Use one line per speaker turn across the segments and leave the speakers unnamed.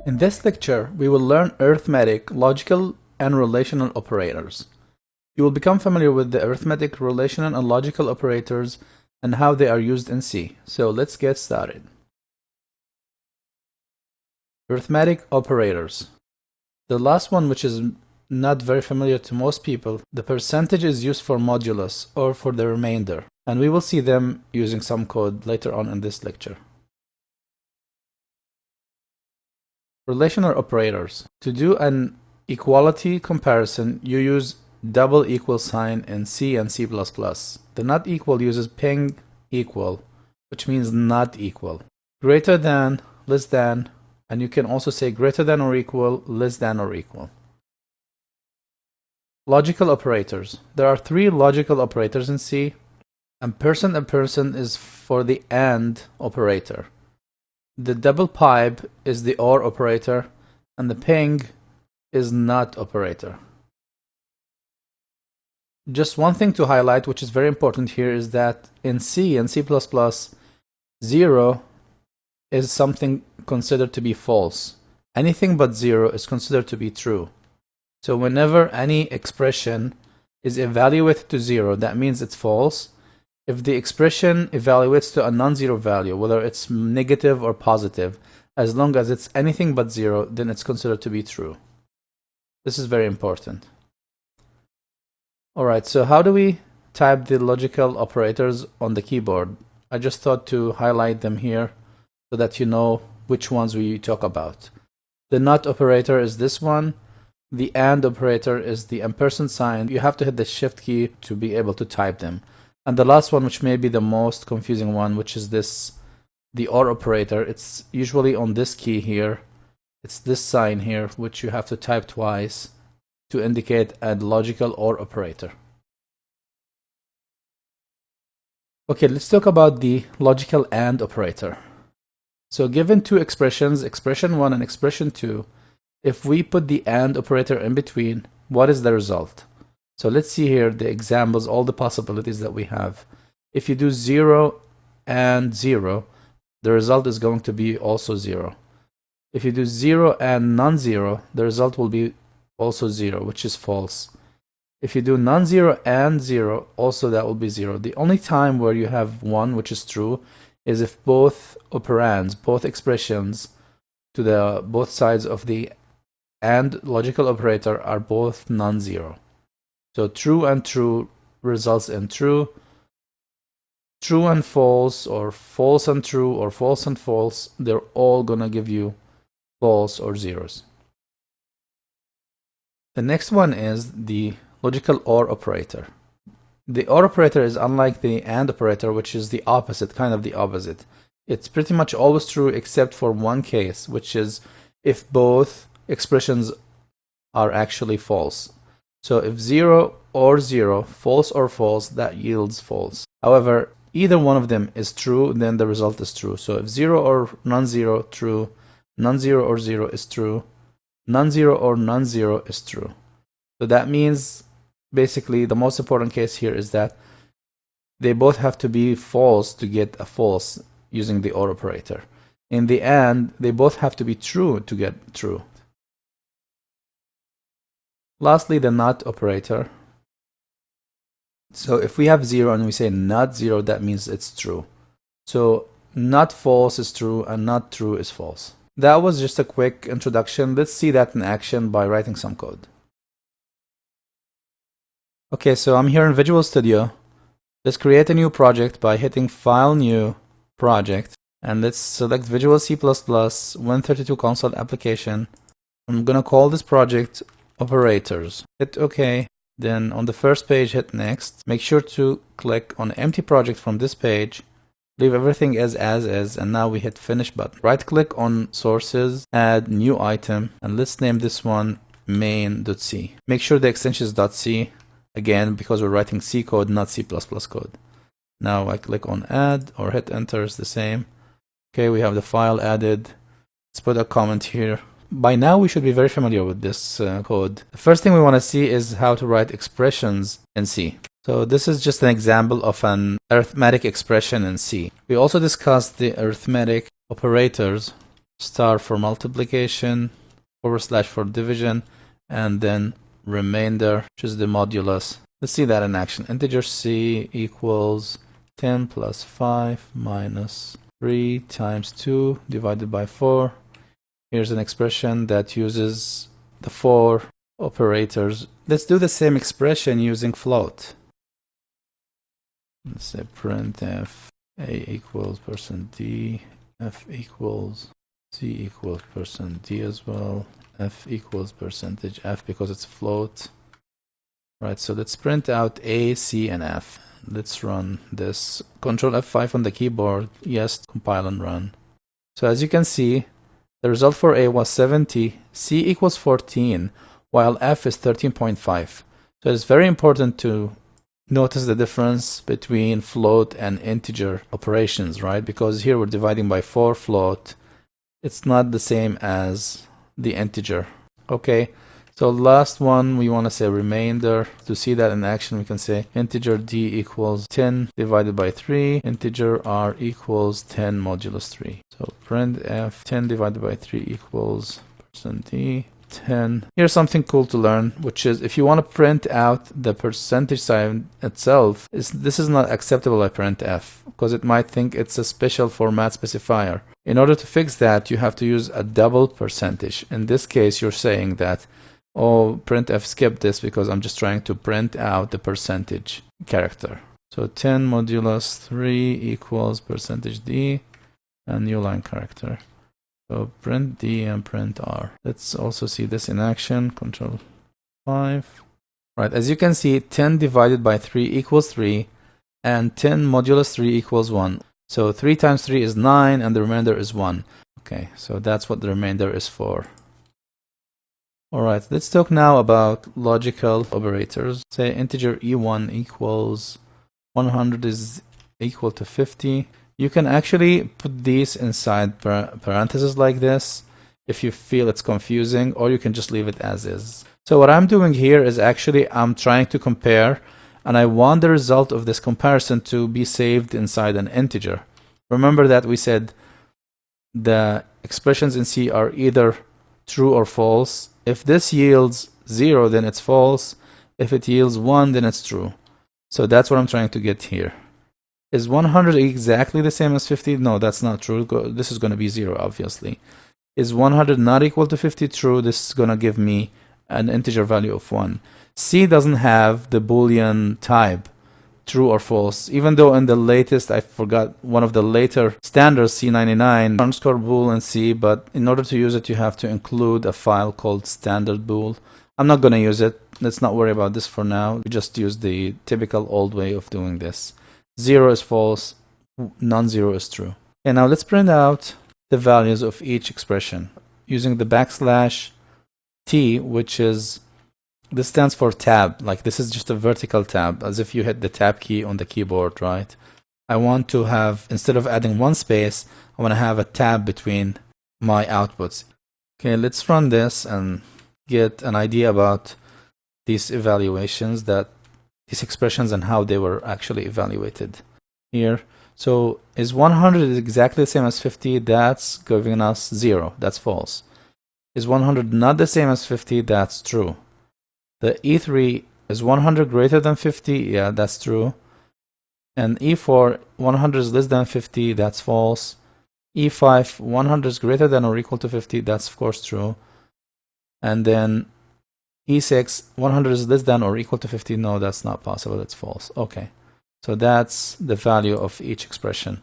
In this lecture, we will learn arithmetic, logical, and relational operators. You will become familiar with the arithmetic, relational, and logical operators and how they are used in C. So let's get started. Arithmetic operators. The last one, which is not very familiar to most people, the percentage is used for modulus or for the remainder, and we will see them using some code later on in this lecture. Relational operators. To do an equality comparison, you use double equal sign in C and C++. The not equal uses ping equal, which means not equal. Greater than, less than, and you can also say greater than or equal, less than or equal. Logical operators. There are three logical operators in C. Ampersand is for the AND operator. The double pipe is the OR operator, and the ping is NOT operator. Just one thing to highlight, which is very important here, is that in C and C++, 0 is something considered to be false. Anything but 0 is considered to be true. So whenever any expression is evaluated to 0, that means it's false. If the expression evaluates to a non-zero value, whether it's negative or positive, as long as it's anything but 0, then it's considered to be true. This is very important. Alright, so how do we type the logical operators on the keyboard? I just thought to highlight them here so that you know which ones we talk about. The NOT operator is this one. The AND operator is the ampersand sign. You have to hit the shift key to be able to type them. And the last one, which may be the most confusing one, which is this, the OR operator. It's usually on this key here. It's this sign here, which you have to type twice to indicate a logical OR operator. Okay, let's talk about the logical AND operator. So given two expressions, expression 1 and expression 2, if we put the AND operator in between, what is the result? So let's see here the examples, all the possibilities that we have. If you do 0 and 0, the result is going to be also 0. If you do 0 and non-zero, the result will be also 0, which is false. If you do non-zero and 0, also that will be 0. The only time where you have 1, which is true, is if both operands, both expressions to the both sides of the AND logical operator are both non-zero. So true and true results in true. True and false, or false and true, or false and false, they're all gonna give you false or zeros. The next one is the logical OR operator. The OR operator is unlike the AND operator, which is the opposite, kind of the opposite. It's pretty much always true except for one case, which is if both expressions are actually false. So if 0 or 0, false or false, that yields false. However, either one of them is true, then the result is true. So if 0 or non-zero, true. Non-zero or 0 is true. Non-zero or non-zero is true. So that means basically the most important case here is that they both have to be false to get a false using the OR operator. In the AND, they both have to be true to get true. Lastly, the NOT operator. So if we have 0 and we say not 0, that means it's true. So not false is true and not true is false. That was just a quick introduction. Let's see that in action by writing some code. Okay, so I'm here in Visual Studio. Let's create a new project by hitting File, New, Project. And let's select Visual C++, Win32 Console Application. I'm gonna call this project Operators. Hit OK. Then on the first page, hit Next. Make sure to click on Empty Project from this page. Leave everything as is, and now we hit Finish button. Right click on Sources, Add New Item, and let's name this one main.c. Make sure the extension is .c, again, because we're writing C code, not C++ code. Now I click on Add or hit Enter, is the same. Okay, we have the file added. Let's put a comment here. By now we should be very familiar with this code. The first thing we want to see is how to write expressions in C. So this is just an example of an arithmetic expression in C. We also discussed the arithmetic operators star for multiplication, / for division, and then remainder, which is the modulus. Let's see that in action. Integer c equals 10 plus 5 minus 3 times 2 divided by 4. Here's an expression that uses the 4 operators. Let's do the same expression using float. Let's say printf a equals %d, f equals c equals %d as well, f equals %f because it's float. Right, so let's print out a, c, and f. Let's run this. Control F5 on the keyboard. Yes, compile and run. So as you can see, the result for a was 70, c equals 14, while f is 13.5. So it's very important to notice the difference between float and integer operations, right? Because here we're dividing by 4 float. It's not the same as the integer. Okay, so last one, we want to say remainder. To see that in action, we can say integer d equals 10 divided by 3. Integer r equals 10 modulus 3. So printf 10 divided by 3 equals %d. 10. Here's something cool to learn, which is if you want to print out the percentage sign itself, this is not acceptable by printf because it might think it's a special format specifier. In order to fix that, you have to use a double percentage. In this case, you're saying that, oh, printf skip this because I'm just trying to print out the percentage character. So 10 modulus 3 equals %d, and new line character. So print d and print r. Let's also see this in action. Control 5. Right, as you can see, 10 divided by 3 equals 3, and 10 modulus 3 equals 1. So 3 times 3 is 9, and the remainder is 1. Okay, so that's what the remainder is for. Alright, let's talk now about logical operators. Say integer e1 equals 100 is equal to 50. You can actually put these inside parentheses like this if you feel it's confusing, or you can just leave it as is. So what I'm doing here is actually I'm trying to compare, and I want the result of this comparison to be saved inside an integer. Remember that we said the expressions in C are either true or false. If this yields 0, then it's false. If it yields 1, then it's true. So that's what I'm trying to get here. Is 100 exactly the same as 50? No, that's not true. This is going to be 0, obviously. Is 100 not equal to 50? True. This is going to give me an integer value of 1. C doesn't have the Boolean type, true or false, even though in the latest, I forgot one of the later standards, C99, underscore bool and C, but in order to use it, you have to include a file called standard bool. I'm not going to use it. Let's not worry about this for now. We just use the typical old way of doing this. 0 is false, non-zero is true. Okay, now let's print out the values of each expression using the \t, which is, this stands for tab. Like this is just a vertical tab, as if you hit the tab key on the keyboard, right? I want to have, instead of adding one space, I want to have a tab between my outputs. Okay, let's run this and get an idea about these evaluations, that these expressions and how they were actually evaluated here. So is 100 exactly the same as 50? That's giving us 0. That's false. Is 100 not the same as 50? That's true. The E3, is 100 greater than 50? Yeah, that's true. And E4, 100 is less than 50? That's false. E5, 100 is greater than or equal to 50? That's of course true. And then E6, 100 is less than or equal to 50? No, that's not possible. That's false. Okay. So that's the value of each expression.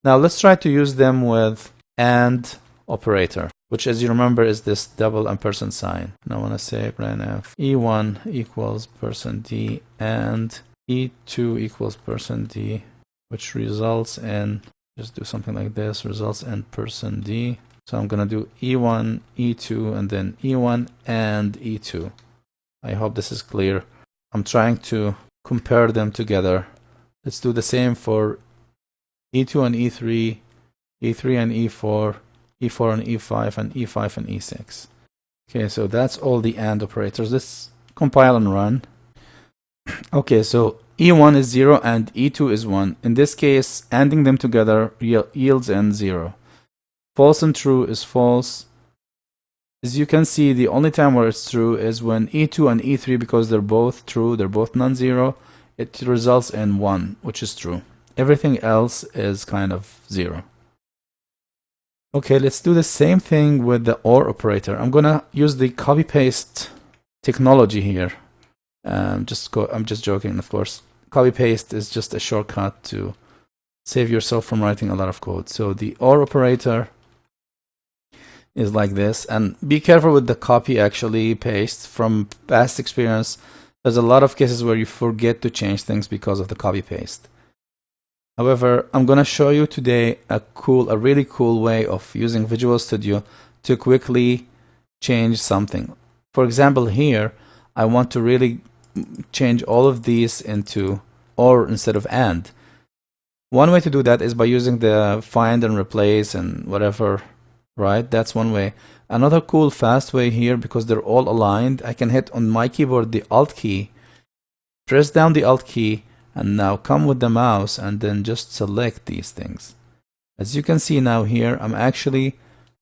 Now let's try to use them with AND operator, which, as you remember, is this double ampersand sign. And I want to say printf E1 equals %d and E2 equals %d, which results in, just do something like this, results in %d. So I'm going to do E1, E2, and then E1 and E2. I hope this is clear. I'm trying to compare them together. Let's do the same for E2 and E3, E3 and E4, E4 and E5, and E5 and E6. Okay, so that's all the AND operators. Let's compile and run. Okay, so E1 is 0 and E2 is 1. In this case, ANDing them together yields in 0. false and true is false. As you can see, the only time where it's true is when E2 and E3, because they're both true, they're both non-zero, it results in 1, which is true. Everything else is kind of 0. Okay, let's do the same thing with the OR operator. I'm gonna use the copy-paste technology here. I'm just joking, of course. Copy-paste is just a shortcut to save yourself from writing a lot of code. So the OR operator is like this, and be careful with the copy actually paste. From past experience, there's a lot of cases where you forget to change things because of the copy paste. However, I'm gonna show you today a really cool way of using Visual Studio to quickly change something. For example, here I want to really change all of these into OR instead of AND. One way to do that is by using the find and replace and whatever. Right, that's one way. Another cool fast way here, because they're all aligned, I can hit on my keyboard the Alt key, press down the Alt key, and now come with the mouse and then just select these things. As you can see now here, I'm actually,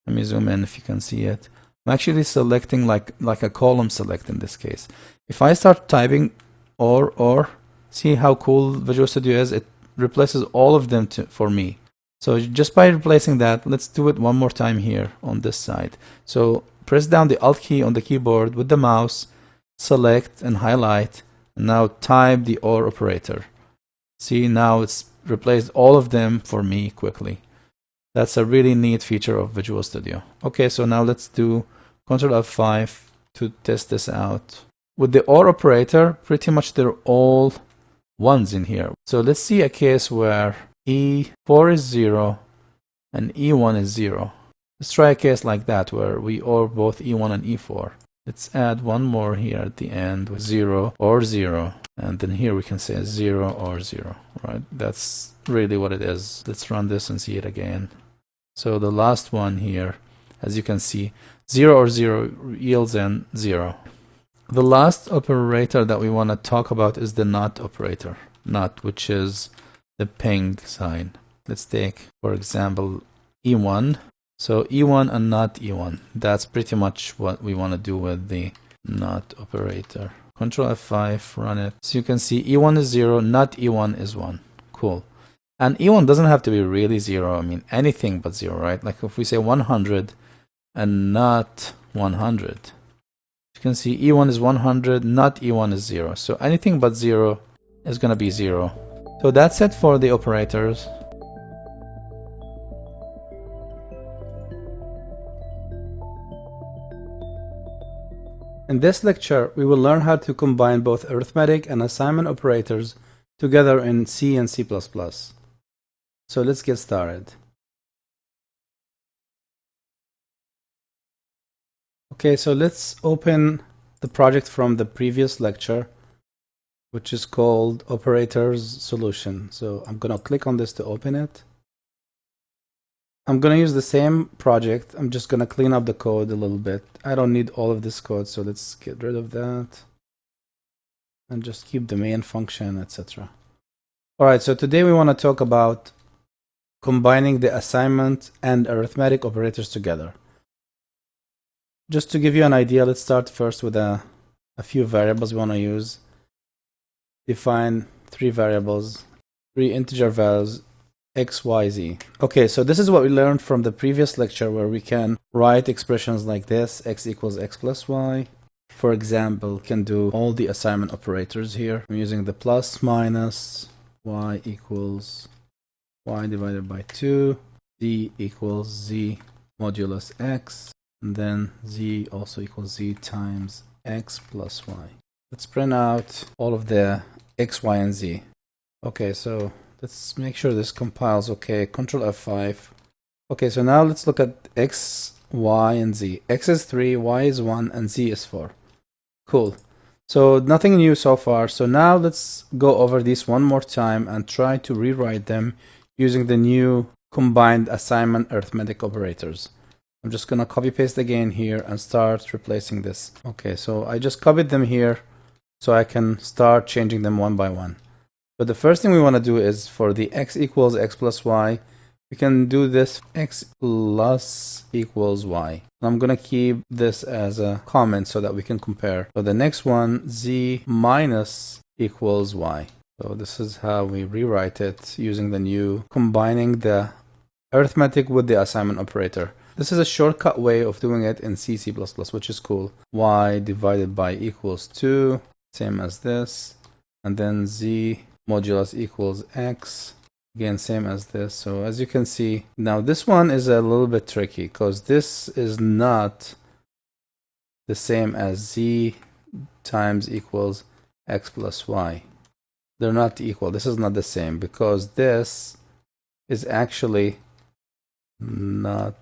let me zoom in if you can see it, I'm actually selecting like a column select in this case. If I start typing or, see how cool Visual Studio is, it replaces all of them for me. So just by replacing that, let's do it one more time here on this side. So press down the Alt key on the keyboard with the mouse, select and highlight, and now type the OR operator. See, now it's replaced all of them for me quickly. That's a really neat feature of Visual Studio. Okay, so now let's do Ctrl F5 to test this out. With the OR operator, pretty much they're all ones in here. So let's see a case where E4 is 0 and E1 is 0. Let's try a case like that where we OR both E1 and E4. Let's add one more here at the end with 0 or 0. And then here we can say 0 or 0. Right? That's really what it is. Let's run this and see it again. So the last one here, as you can see, 0 or 0 yields in 0. The last operator that we want to talk about is the NOT operator. NOT, which is the ping sign. Let's take, for example, E1. So E1 and not E1. That's pretty much what we want to do with the not operator. Control F5, run it. So you can see E1 is 0, not E1 is 1. Cool. And E1 doesn't have to be really 0. I mean, anything but 0, right? Like if we say 100 and not 100. You can see E1 is 100, not E1 is 0. So anything but 0 is going to be 0. So that's it for the operators. In this lecture, we will learn how to combine both arithmetic and assignment operators together in C and C++. So let's get started. Okay, so let's open the project from the previous lecture, which is called Operators Solution. So I'm going to click on this to open it. I'm going to use the same project. I'm just going to clean up the code a little bit. I don't need all of this code, so let's get rid of that and just keep the main function, etc. All right, so today we want to talk about combining the assignment and arithmetic operators together. Just to give you an idea, let's start first with a few variables we want to use. Define 3 variables, 3 integer values, x, y, z. Okay, so this is what we learned from the previous lecture, where we can write expressions like this: x equals x plus y. For example, we can do all the assignment operators here. I'm using the plus, minus, y equals y divided by 2, z equals z modulus x, and then z also equals z times x plus y. Let's print out all of the x, y, and z. Okay, so let's make sure this compiles okay. Control F5. Okay, so now let's look at x, y, and z. X is 3, y is 1, and z is 4. Cool. So nothing new so far. So now let's go over these one more time and try to rewrite them using the new combined assignment arithmetic operators. I'm just going to copy paste again here and start replacing this. Okay, so I just copied them here so I can start changing them one by one. But the first thing we want to do is for the x equals x plus y, we can do this x plus equals y. I'm going to keep this as a comment so that we can compare. So the next one, z minus equals y. So this is how we rewrite it using the new combining the arithmetic with the assignment operator. This is a shortcut way of doing it in C, C++, which is cool. Y divided by equals 2, same as this. And then z modulus equals x. Again, same as this. So as you can see, now this one is a little bit tricky because this is not the same as z times equals x plus y. They're not equal. This is not the same because this is actually not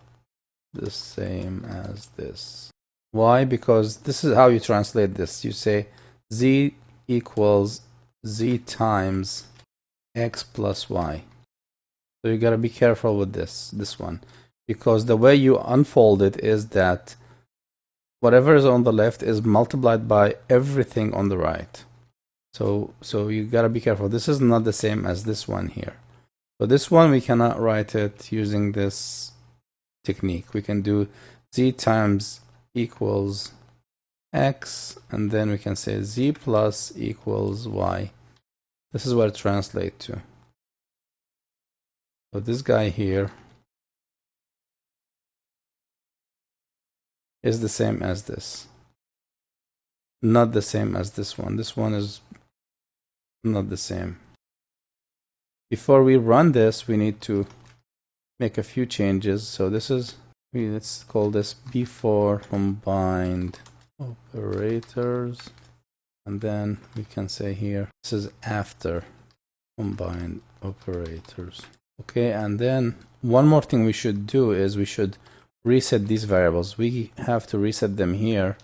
the same as this. Why? Because this is how you translate this. You say z equals z times x plus y. So you gotta be careful with this one, because the way you unfold it is that whatever is on the left is multiplied by everything on the right. So you gotta be careful. This is not the same as this one here. So this one we cannot write it using this technique. We can do z times equals x, and then we can say z plus equals y. This is what it translates to. So this guy here is the same as this. Not the same as this one. This one is not the same. Before we run this, we need to make a few changes. So this is, let's call this before combined operators. And then we can say here, this is after combined operators. Okay, and then one more thing we should do is we should reset these variables. We have to reset them here,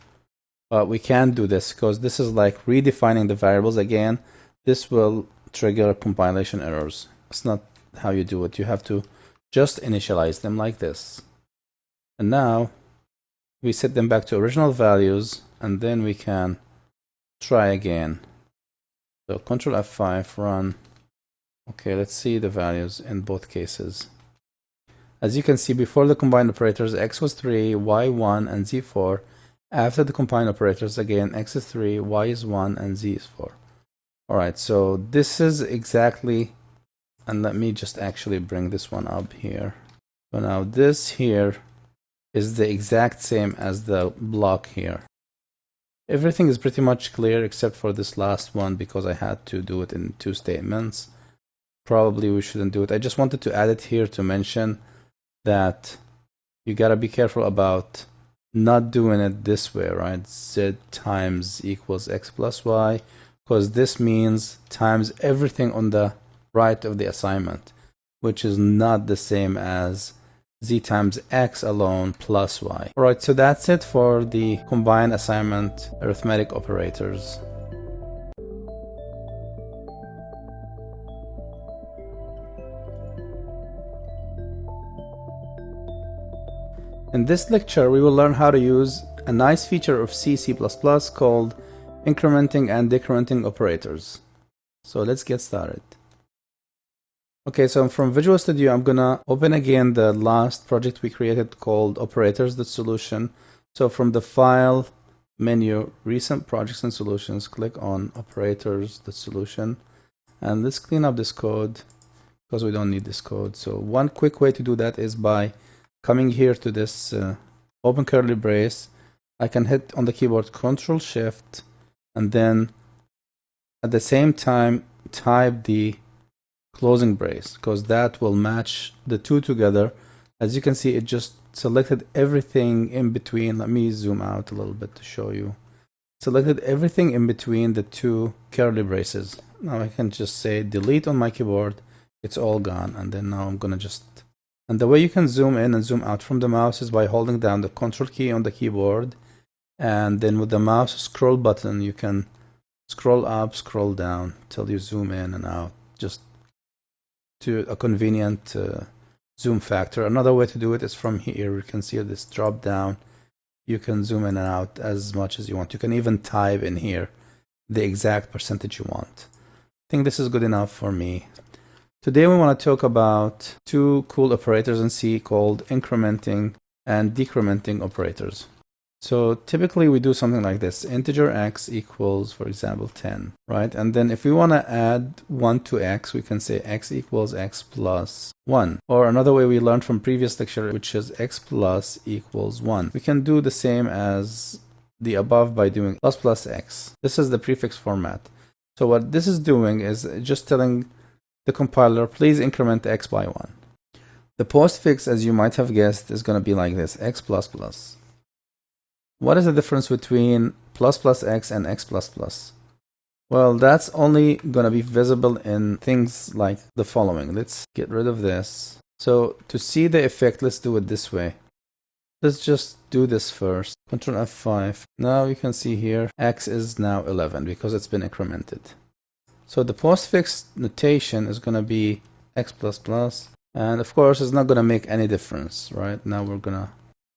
but we can't do this because this is like redefining the variables again. This will trigger compilation errors. It's not how you do it. You have to just initialize them like this. And now we set them back to original values, and then we can try again. So Control F5, run. Okay, let's see the values in both cases. As you can see, before the combined operators, x was 3, y 1, and z 4. After the combined operators, again, x is 3, y is 1, and z is 4. Alright, so this is exactly, and let me just actually bring this one up here. So now this here is the exact same as the block here. Everything is pretty much clear except for this last one because I had to do it in 2 statements. Probably we shouldn't do it. I just wanted to add it here to mention that you gotta be careful about not doing it this way, right? Z times equals x plus y, because this means times everything on the right of the assignment, which is not the same as z times x alone plus y. Alright, so that's it for the combined assignment arithmetic operators. In this lecture, we will learn how to use a nice feature of C, C++ called incrementing and decrementing operators. So let's get started. Okay, so from Visual Studio, I'm gonna open again the last project we created called operators.solution. So from the File menu, Recent Projects and Solutions, click on operators.solution. And let's clean up this code because we don't need this code. So one quick way to do that is by coming here to this open curly brace. I can hit on the keyboard Control-Shift and then at the same time type the closing brace, because that will match the two together. As you can see, it just selected everything in between. Let me zoom out a little bit to show you. Selected everything in between the two curly braces. Now I can just say delete on my keyboard. It's all gone. And then now I'm gonna just, and the way you can zoom in and zoom out from the mouse is by holding down the Control key on the keyboard, and then with the mouse scroll button you can scroll up, scroll down till you zoom in and out, just to a convenient zoom factor. Another way to do it is from here. You can see this drop down. You can zoom in and out as much as you want. You can even type in here the exact percentage you want. I think this is good enough for me. Today we want to talk about two cool operators in C called incrementing and decrementing operators. So typically we do something like this. Integer x equals, for example, 10, right? And then if we want to add 1 to x, we can say x equals x plus 1. Or another way we learned from previous lecture, which is x plus equals 1. We can do the same as the above by doing plus plus x. This is the prefix format. So what this is doing is just telling the compiler, please increment x by 1. The postfix, as you might have guessed, is going to be like this, x plus plus. What is the difference between plus plus x and x plus plus? Well, that's only going to be visible in things like the following. Let's get rid of this. So to see the effect, let's do it this way. Let's just do this first. Control F5. Now you can see here, x is now 11 because it's been incremented. So the postfix notation is going to be x plus plus, and of course it's not going to make any difference, right? Now we're going to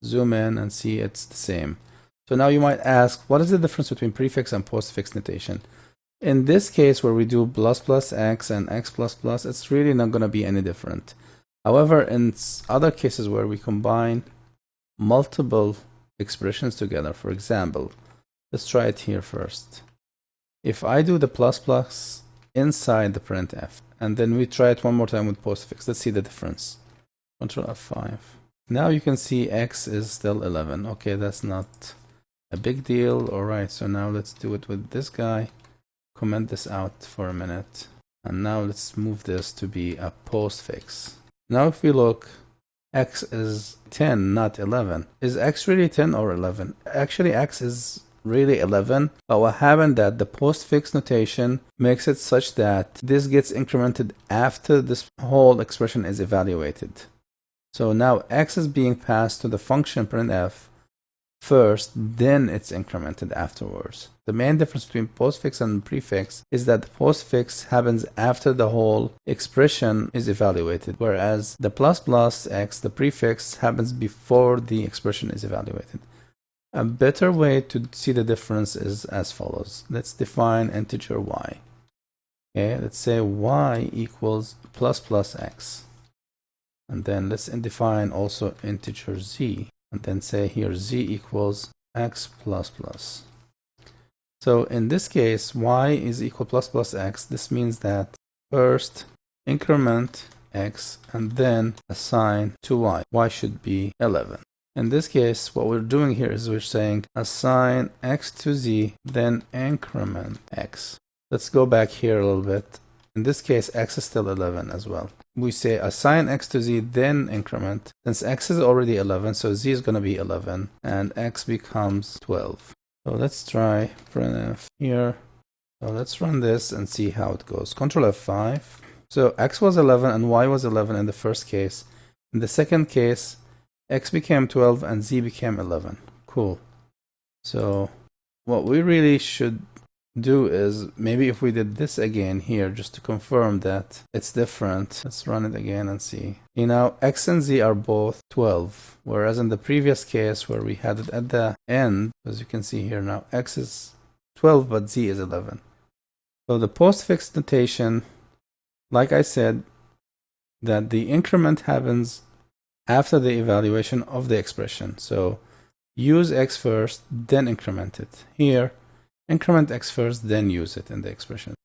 zoom in and see it's the same. So now you might ask, what is the difference between prefix and postfix notation? In this case where we do plus plus x and x plus plus, it's really not going to be any different. However, in other cases where we combine multiple expressions together, for example, let's try it here first. If I do the plus plus inside the printf, and then we try it one more time with postfix, let's see the difference. Control F5. Now you can see x is still 11. Okay, that's not a big deal. All right, so now let's do it with this guy. Comment this out for a minute. And now let's move this to be a postfix. Now if we look, x is 10, not 11. Is x really 10 or 11? Actually, x is really 11, but what happened that the postfix notation makes it such that this gets incremented after this whole expression is evaluated. So now x is being passed to the function printf first, then it's incremented afterwards. The main difference between postfix and prefix is that the postfix happens after the whole expression is evaluated, whereas the plus plus x, the prefix, happens before the expression is evaluated. A better way to see the difference is as follows. Let's define integer y. Okay, let's say y equals plus plus x. And then let's define also integer z. And then say here z equals x plus plus. So in this case, y is equal plus plus x. This means that first increment x and then assign to y. Y should be 11. In this case, what we're doing here is we're saying assign x to z, then increment x. Let's go back here a little bit. In this case, x is still 11 as well. We say assign x to z, then increment. Since x is already 11, so z is going to be 11, and x becomes 12. So let's try printf here. So let's run this and see how it goes. Control F5. So x was 11 and y was 11 in the first case. In the second case, x became 12 and z became 11. Cool. So what we really should do is maybe if we did this again here just to confirm that it's different. Let's run it again and see. You know, x and z are both 12, whereas in the previous case where we had it at the end, as you can see here now, x is 12 but z is 11. So the postfix notation, like I said, that the increment happens after the evaluation of the expression. So use x first, then increment it. Here, increment x first, then use it in the expression.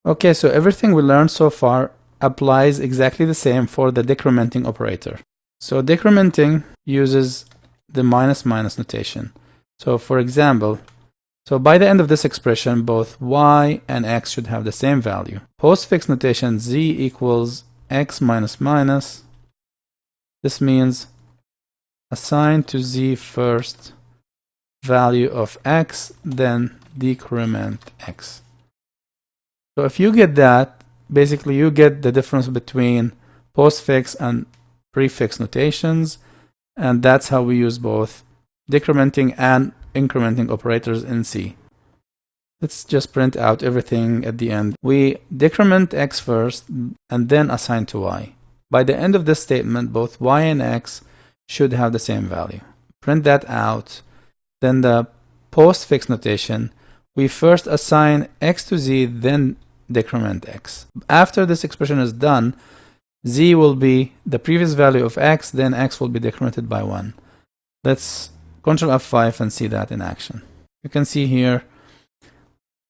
Okay, so everything we learned so far applies exactly the same for the decrementing operator. So decrementing uses the minus minus notation. So for example, so by the end of this expression, both y and x should have the same value. Postfix notation z equals x minus minus. This means assign to z first value of x, then decrement x. So if you get that, basically you get the difference between postfix and prefix notations, and that's how we use both decrementing and incrementing operators in C. Let's just print out everything at the end. We decrement x first and then assign to y. By the end of this statement, both y and x should have the same value. Print that out. Then the postfix notation, we first assign x to z, then decrement x. After this expression is done, z will be the previous value of x, then x will be decremented by 1. Let's Control F5 and see that in action. You can see here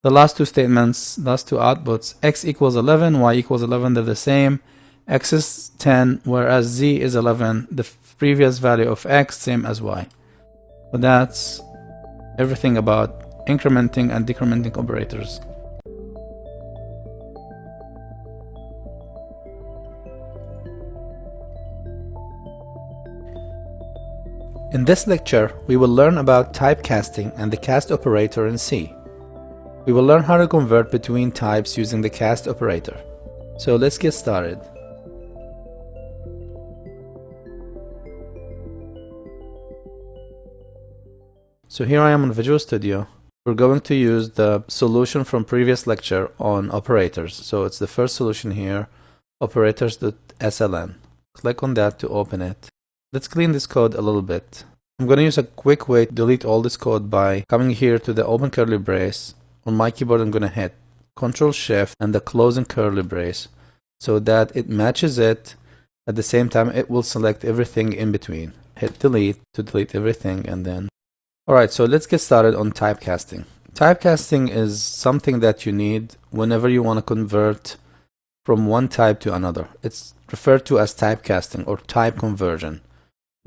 the last two statements, last two outputs, x equals 11, y equals 11, they're the same. X is 10, whereas z is 11, the previous value of x, same as y. So that's everything about incrementing and decrementing operators. In this lecture, we will learn about typecasting and the cast operator in C. We will learn how to convert between types using the cast operator. So let's get started. So here I am on Visual Studio. We're going to use the solution from previous lecture on operators. So it's the first solution here, operators.sln. Click on that to open it. Let's clean this code a little bit. I'm going to use a quick way to delete all this code by coming here to the open curly brace. On my keyboard, I'm going to hit Control Shift and the closing curly brace so that it matches it. At the same time, it will select everything in between. Hit delete to delete everything, and then alright, so let's get started on typecasting. Typecasting is something that you need whenever you want to convert from one type to another. It's referred to as typecasting or type conversion.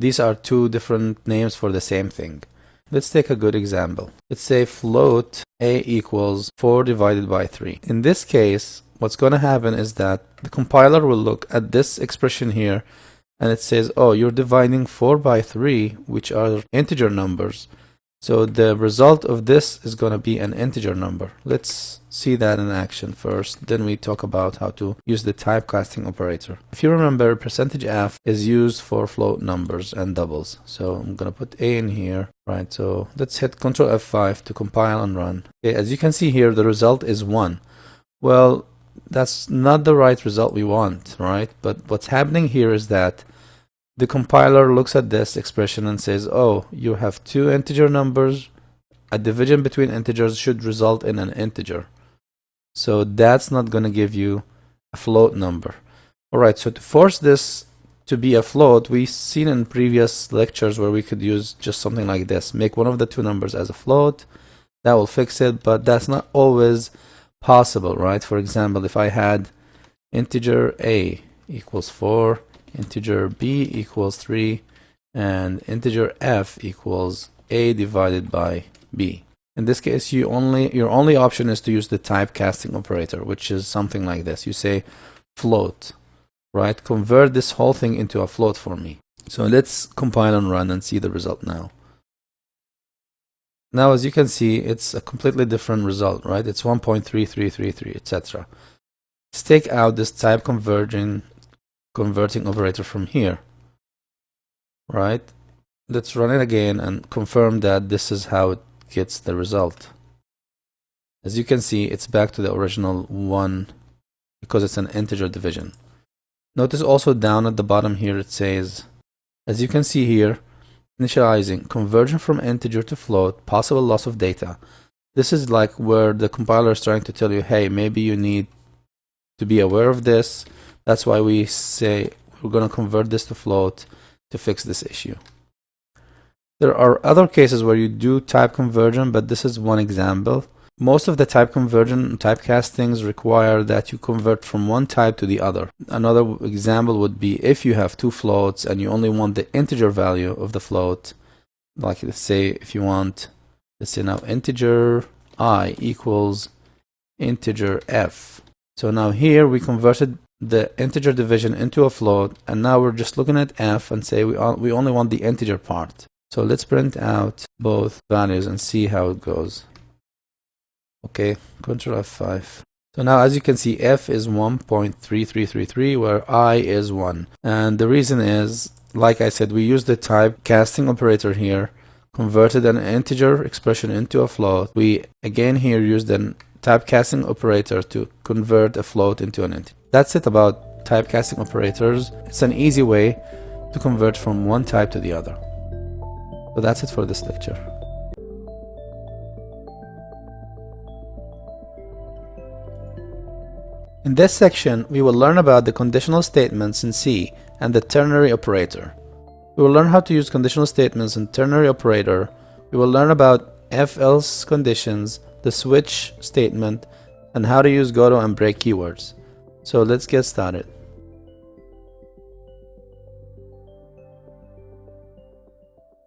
These are two different names for the same thing. Let's take a good example. Let's say float a equals 4 divided by 3. In this case, what's going to happen is that the compiler will look at this expression here and it says, oh, you're dividing 4 by 3, which are integer numbers. So the result of this is going to be an integer number. Let's see that in action first. Then we talk about how to use the typecasting operator. If you remember, %f is used for float numbers and doubles. So I'm going to put a in here. Right, so let's hit Control F5 to compile and run. Okay, as you can see here, the result is 1. Well, that's not the right result we want, right? But what's happening here is that the compiler looks at this expression and says, oh, you have two integer numbers. A division between integers should result in an integer. So that's not going to give you a float number. Alright, so to force this to be a float, we've seen in previous lectures where we could use just something like this. Make one of the two numbers as a float. That will fix it, but that's not always possible, right? For example, if I had integer a equals 4, integer b equals 3, and integer f equals a divided by b. In this case, your only option is to use the typecasting operator, which is something like this. You say float, right? Convert this whole thing into a float for me. So let's compile and run and see the result now. Now, as you can see, it's a completely different result, right? It's 1.3333, etc. Let's take out this type converting operator from here, right? Let's run it again and confirm that this is how it gets the result. As you can see, it's back to the original 1 because it's an integer division. Notice also down at the bottom here it says, as you can see here, initializing conversion from integer to float, possible loss of data. This is like where the compiler is trying to tell you, hey, maybe you need to be aware of this. That's why we say we're going to convert this to float to fix this issue. There are other cases where you do type conversion, but this is one example. Most of the type conversion typecastings require that you convert from one type to the other. Another example would be if you have two floats and you only want the integer value of the float. Like let's say if you want, let's say now integer I equals integer f. So now here we converted the integer division into a float, and now we're just looking at f and say we only want the integer part. So let's print out both values and see how it goes. Okay, Control F5. So now as you can see, f is 1.3333 where I is 1. And the reason is, like I said, we used the typecasting operator here, converted an integer expression into a float. We again here used an typecasting operator to convert a float into an integer. That's it about typecasting operators. It's an easy way to convert from one type to the other. So that's it for this lecture. In this section, we will learn about the conditional statements in C and the ternary operator. We will learn how to use conditional statements in ternary operator. We will learn about if-else conditions, the switch statement, and how to use goto and break keywords. So let's get started.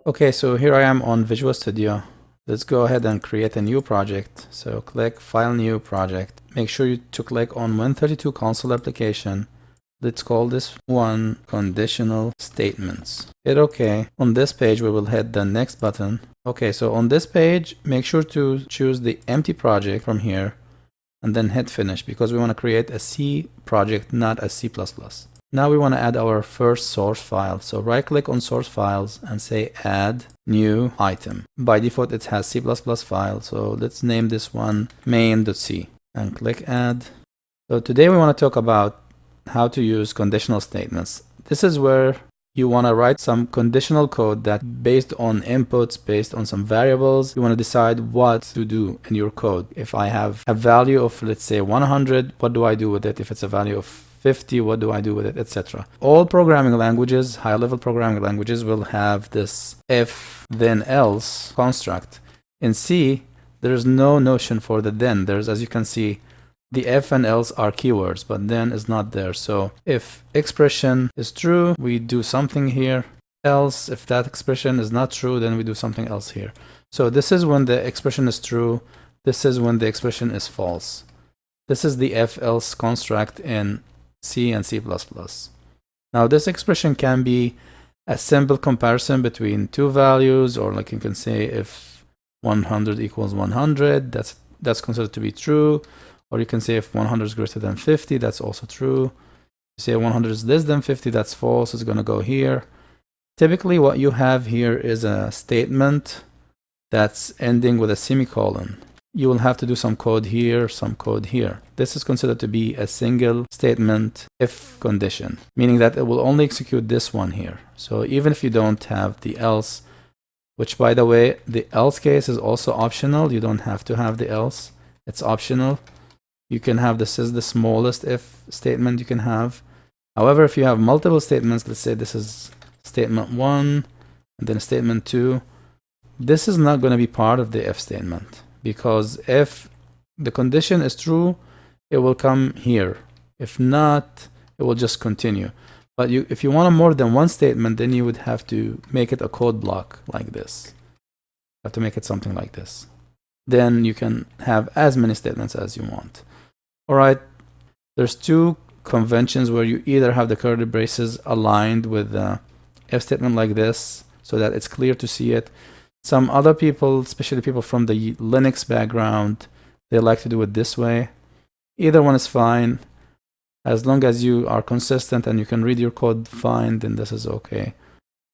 Okay, so here I am on Visual Studio. Let's go ahead and create a new project. So click File, New Project. Make sure to click on Win32 console application. Let's call this one Conditional Statements. Hit OK. On this page, we will hit the Next button. Okay, so on this page, make sure to choose the empty project from here and then hit Finish because we want to create a C project, not a C++. Now we want to add our first source file. So right click on source files and say add new item. By default it has C++ file. So let's name this one main.c and click add. So today we want to talk about how to use conditional statements. This is where you want to write some conditional code that based on inputs, based on some variables, you want to decide what to do in your code. If I have a value of, let's say 100, what do I do with it? If it's a value of 50, what do I do with it, etc. All programming languages, high-level programming languages, will have this if then else construct. In C, there's no notion for the then. There's, as you can see, the if and else are keywords, but then is not there. So if expression is true, we do something here. Else, if that expression is not true, then we do something else here. So this is when the expression is true. This is when the expression is false. This is the if-else construct in C and C++. Now this expression can be a simple comparison between two values, or like you can say if 100 equals 100, that's considered to be true. Or you can say if 100 is greater than 50, that's also true. You say 100 is less than 50, that's false, it's going to go here. Typically what you have here is a statement that's ending with a semicolon. You will have to do some code here, some code here. This is considered to be a single statement if condition, meaning that it will only execute this one here. So even if you don't have the else, which by the way, the else case is also optional. You don't have to have the else. It's optional. You can have this is the smallest if statement you can have. However, if you have multiple statements, let's say this is statement 1 and then statement 2, this is not going to be part of the if statement. Because if the condition is true, it will come here. If not, it will just continue. But if you want more than one statement, then you would have to make it a code block like this. You have to make it something like this. Then you can have as many statements as you want. All right, there's two conventions where you either have the curly braces aligned with the if statement like this, so that it's clear to see it. Some other people, especially people from the Linux background, they like to do it this way. Either one is fine. As long as you are consistent and you can read your code fine, then this is okay.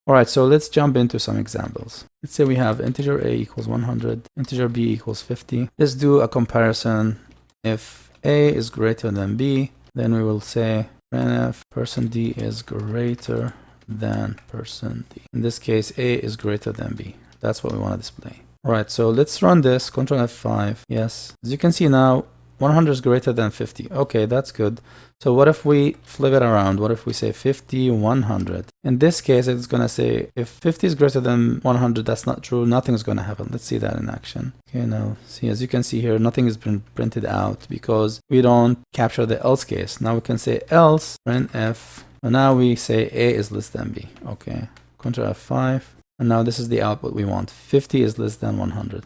All right, so let's jump into some examples. Let's say we have integer a equals 100, integer b equals 50. Let's do a comparison. If a is greater than b, then we will say printf %d is greater than %d. In this case, a is greater than b. That's what we want to display. All right, so let's run this, Control F5. Yes, as you can see now, 100 is greater than 50. Okay, that's good. So what if we flip it around? What if we say 50, 100? In this case, it's going to say if 50 is greater than 100, that's not true. Nothing's going to happen. Let's see that in action. Okay, now see, as you can see here, nothing has been printed out because we don't capture the else case. Now we can say else, printf. And now we say a is less than b. Okay, Control F5. And now this is the output we want. 50 is less than 100.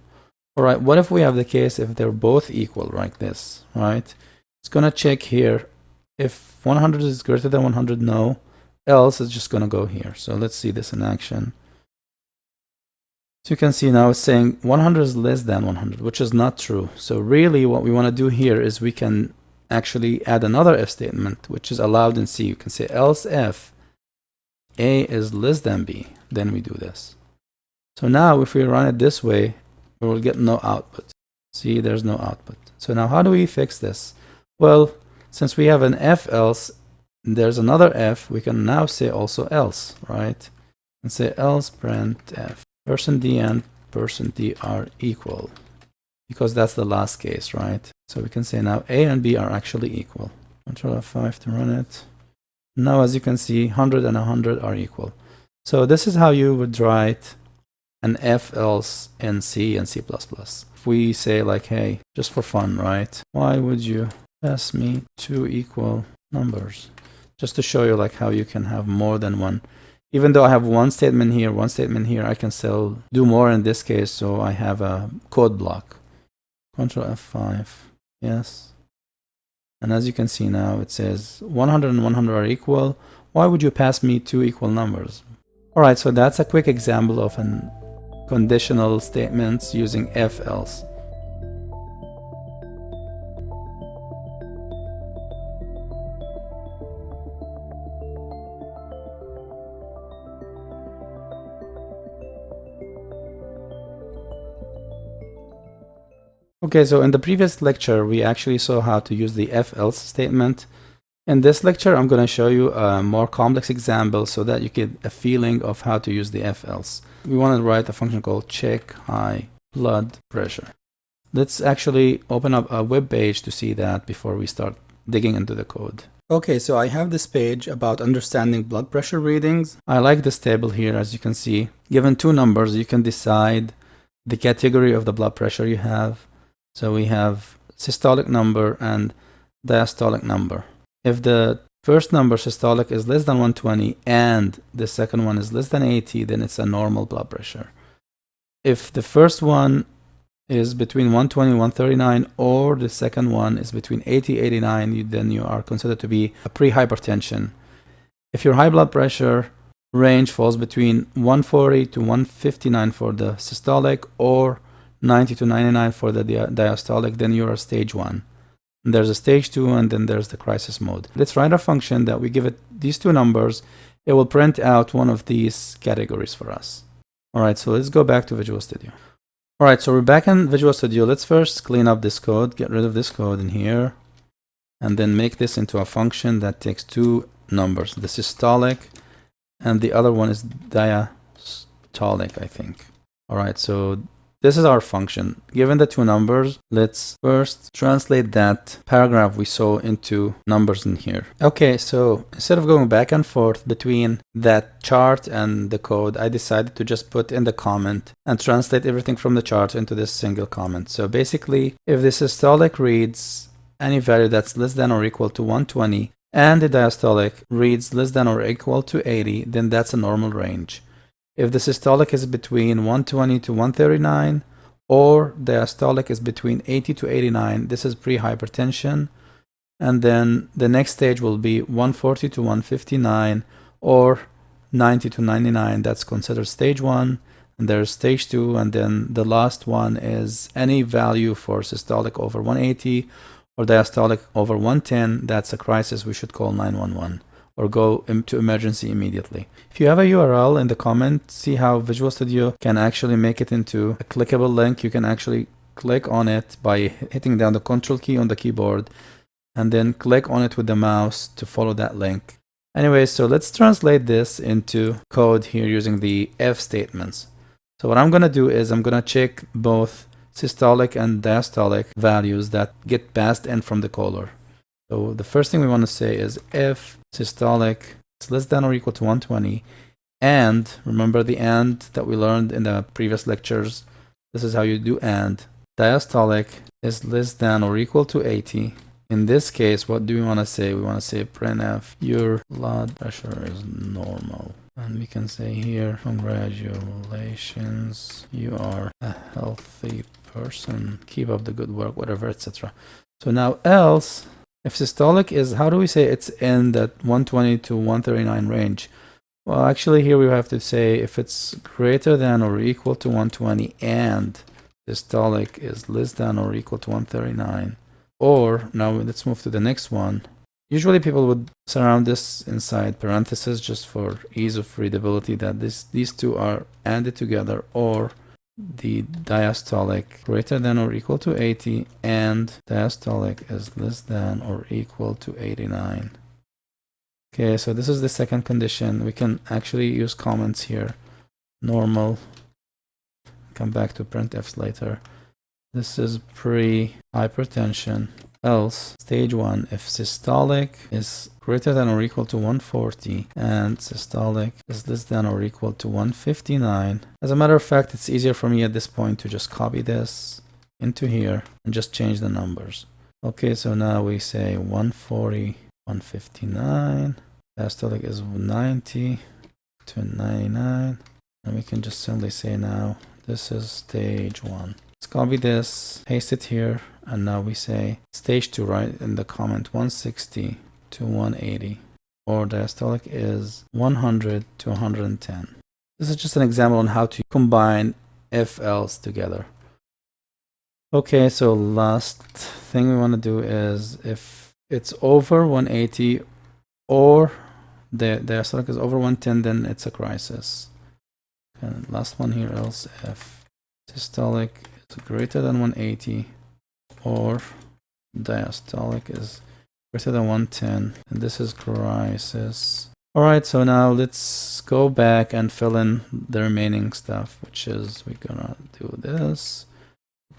All right, what if we have the case if they're both equal like this, right? It's going to check here. If 100 is greater than 100, no. Else it's just going to go here. So let's see this in action. So you can see now it's saying 100 is less than 100, which is not true. So really what we want to do here is we can actually add another if statement, which is allowed in C. You can say else if a is less than b, then we do this. So now if we run it this way, we will get no output. See, there's no output. So now how do we fix this? Well, since we have an if else, there's another if, we can now say also else, right? And say else printf %d and %d are equal, because that's the last case, right? So we can say now a and b are actually equal. Control F5 to run it. Now, as you can see, 100 and 100 are equal. So this is how you would write an if else in C and C++. If we say like, hey, just for fun, right? Why would you pass me two equal numbers? Just to show you like how you can have more than one. Even though I have one statement here, I can still do more in this case. So I have a code block. Control F5, yes. And as you can see now, it says 100 and 100 are equal. Why would you pass me two equal numbers? All right, so that's a quick example of an conditional statements using if else. Okay, so in the previous lecture, we actually saw how to use the if else statement. In this lecture, I'm going to show you a more complex example so that you get a feeling of how to use the if else. We want to write a function called check high blood pressure. Let's actually open up a web page to see that before we start digging into the code. Okay, so I have this page about understanding blood pressure readings. I like this table here. As you can see, given two numbers, you can decide the category of the blood pressure you have. So we have systolic number and diastolic number. If the first number, systolic, is less than 120 and the second one is less than 80, then it's a normal blood pressure. If the first one is between 120 and 139 or the second one is between 80 and 89, then you are considered to be a pre-hypertension. If your high blood pressure range falls between 140 to 159 for the systolic or 90 to 99 for the diastolic, then you are stage 1. There's a stage 2, and then there's the crisis mode. Let's write a function that we give it these two numbers. It will print out one of these categories for us. All right, so let's go back to Visual Studio. All right, so we're back in Visual Studio. Let's first clean up this code, get rid of this code in here, and then make this into a function that takes two numbers, the systolic, and the other one is diastolic, I think. All right, so this is our function. Given the two numbers, let's first translate that paragraph we saw into numbers in here. Okay, so instead of going back and forth between that chart and the code, I decided to just put in the comment and translate everything from the chart into this single comment. So basically, if the systolic reads any value that's less than or equal to 120 and the diastolic reads less than or equal to 80, then that's a normal range. If the systolic is between 120 to 139 or diastolic is between 80 to 89, this is pre-hypertension. And then the next stage will be 140 to 159 or 90 to 99. That's considered stage 1. And there's stage 2. And then the last one is any value for systolic over 180 or diastolic over 110. That's a crisis. We should call 911. Or go into emergency immediately. If you have a URL in the comment, see how Visual Studio can actually make it into a clickable link. You can actually click on it by hitting down the Control key on the keyboard and then click on it with the mouse to follow that link. Anyway, so let's translate this into code here using the if statements. So what I'm going to do is I'm going to check both systolic and diastolic values that get passed in from the caller. So the first thing we want to say is if systolic is less than or equal to 120, and remember the and that we learned in the previous lectures. This is how you do and. Diastolic is less than or equal to 80. In this case, what do we want to say? We want to say printf, your blood pressure is normal. And we can say here, congratulations, you are a healthy person. Keep up the good work, whatever, etc. So now else, if systolic is, how do we say it's in that 120 to 139 range? Well, actually here we have to say if it's greater than or equal to 120 and systolic is less than or equal to 139. Or now let's move to the next one. Usually people would surround this inside parentheses just for ease of readability, that these two are added together, or the diastolic greater than or equal to 80 and diastolic is less than or equal to 89. Okay, so this is the second condition. We can actually use comments here. Normal. Come back to printfs later. This is pre-hypertension. else stage 1 if systolic is greater than or equal to 140 and systolic is less than or equal to 159. As a matter of fact, it's easier for me at this point to just copy this into here and just change the numbers. Okay, so now we say 140, 159, diastolic is 90 to 99, and we can just simply say now this is stage 1. Let's copy this, paste it here, and now we say stage 2, right, in the comment 160 to 180, or diastolic is 100 to 110. This is just an example on how to combine if-else together. Okay, so last thing we want to do is if it's over 180 or the diastolic is over 110, then it's a crisis. And last one here, else if systolic is greater than 180 or diastolic is greater than 110, and this is crisis. All right, so now let's go back and fill in the remaining stuff, which is we're gonna do this.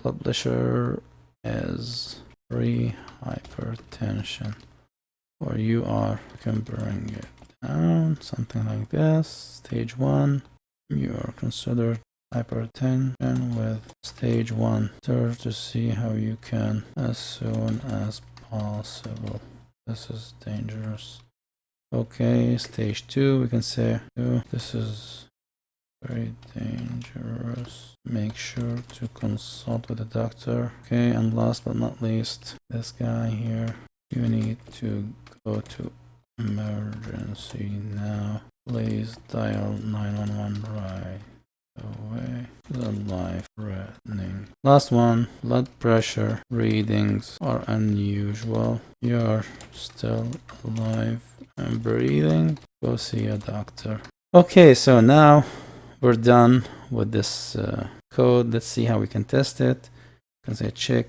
Publisher is pre-hypertension, or you can bring it down, something like this. Stage 1, you are considered hypertension with stage 1. Search to see how you can as soon as possible. This is dangerous. Okay, stage 2, we can say this is very dangerous. Make sure to consult with a doctor. Okay, and last but not least, this guy here, you need to go to emergency now. Please dial 911 right away. The life-threatening. Last one, blood pressure readings are unusual. You're still alive and breathing. Go see a doctor. Okay, so now we're done with this code. Let's see how we can test it. You can say check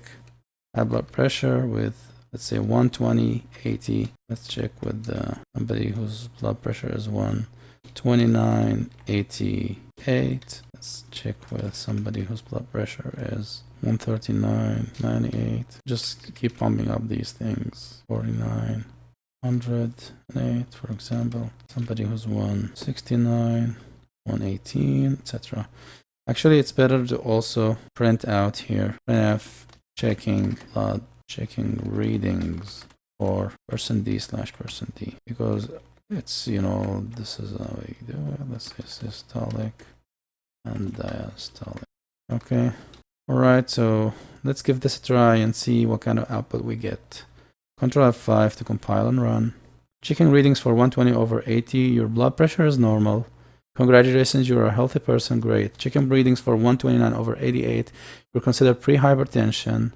high blood pressure with, let's say 120, 80. Let's check with somebody whose blood pressure is 129, 88. Let's check with somebody whose blood pressure is 139, 98. Just keep pumping up these things. 49, 108, for example. Somebody who's 169, 118, etc. Actually, it's better to also print out here, printf checking blood, checking readings for person D / person D, because it's, you know, this is how we do it. Let's say systolic and diastolic. Okay. All right. So let's give this a try and see what kind of output we get. Control F5 to compile and run. Checking readings for 120 over 80. Your blood pressure is normal. Congratulations, you're a healthy person. Great. Checking readings for 129 over 88. You're considered pre-hypertension.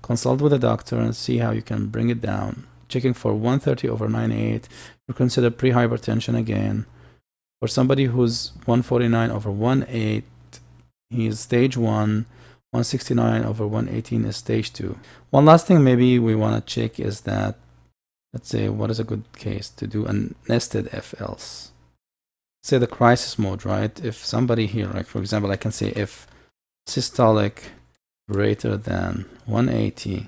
Consult with a doctor and see how you can bring it down. Checking for 130 over 98. You're considered pre-hypertension again. For somebody who's 149 over 18, he's stage 1. 169 over 118 is stage 2. One last thing maybe we want to check is that, let's say, what is a good case to do a nested if-else? Say the crisis mode, right? If somebody here, like for example, I can say if systolic greater than 180,